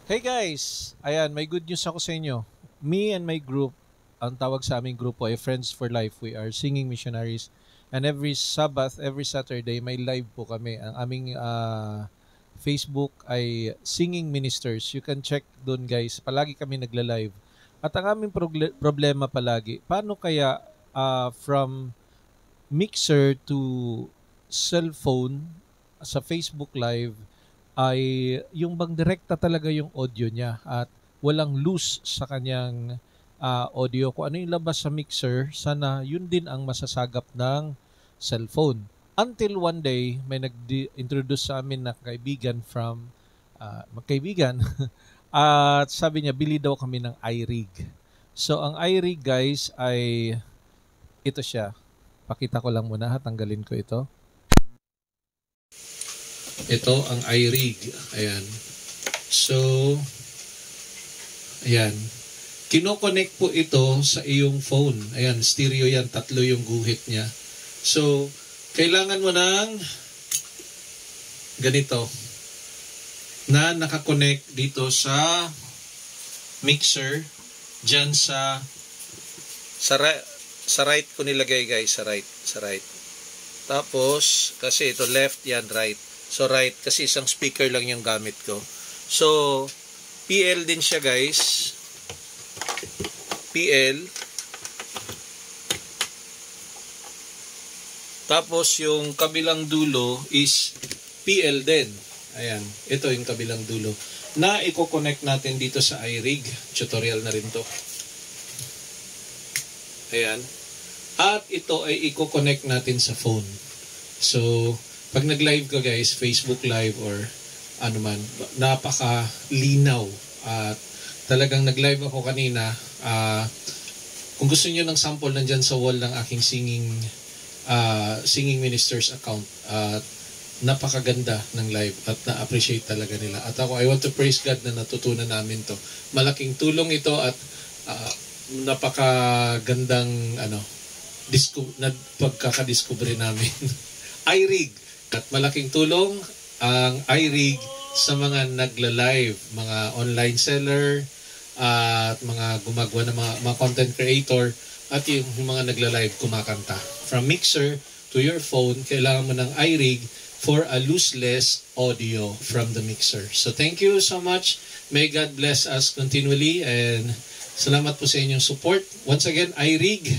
Hey guys! Ayan, may good news ako sa inyo. Me and my group, ang tawag sa aming grupo ay Friends for Life. We are singing missionaries. And every Sabbath, every Saturday, may live po kami. Ang aming Facebook ay Singing Ministers. You can check doon guys. Palagi kami nagla-live. At ang aming problema palagi, paano kaya from mixer to cellphone sa Facebook Live ay yung bang direkta talaga yung audio niya at walang loose sa kanyang audio. Kung ano yung labas sa mixer, sana yun din ang masasagap ng cellphone. Until one day, may nag-introduce sa amin na kaibigan from magkaibigan at sabi niya, bili daw kami ng iRig. So, ang iRig guys ay ito siya. Pakita ko lang muna ha, tanggalin ko ito. Ito ang iRig. Ayan. So, ayan. Kino-connect po ito sa iyong phone. Ayan, stereo yan. Tatlo yung guhit niya. So, kailangan mo ng ganito na nakakonect dito sa mixer dyan sa right ko nilagay guys, sa right. Tapos, kasi ito left, yan right. So right, kasi isang speaker lang yung gamit ko. So, PL din siya guys. PL. Tapos yung kabilang dulo is PL din. Ayan, ito yung kabilang dulo. Na i-connect natin dito sa iRig. Tutorial na rin to. Ayan. At ito ay i-connect natin sa phone. So, pag nag-live ka guys, Facebook Live or ano man, napaka-linaw. At talagang nag-live ako kanina. Kung gusto niyo ng sample, nandyan sa wall ng aking Singing Ministers account. Napakaganda ng live at na-appreciate talaga nila. At ako, I want to praise God na natutunan namin to. Malaking tulong ito at napakagandang pagkakadiscovery namin. iRig. At malaking tulong ang iRig sa mga nagla-live, mga online seller, at mga gumagawa ng mga content creator, at yung mga nagla-live kumakanta. From mixer to your phone, kailangan mo ng iRig for a lossless audio from the mixer. So thank you so much. May God bless us continually and salamat po sa inyong support. Once again, iRig.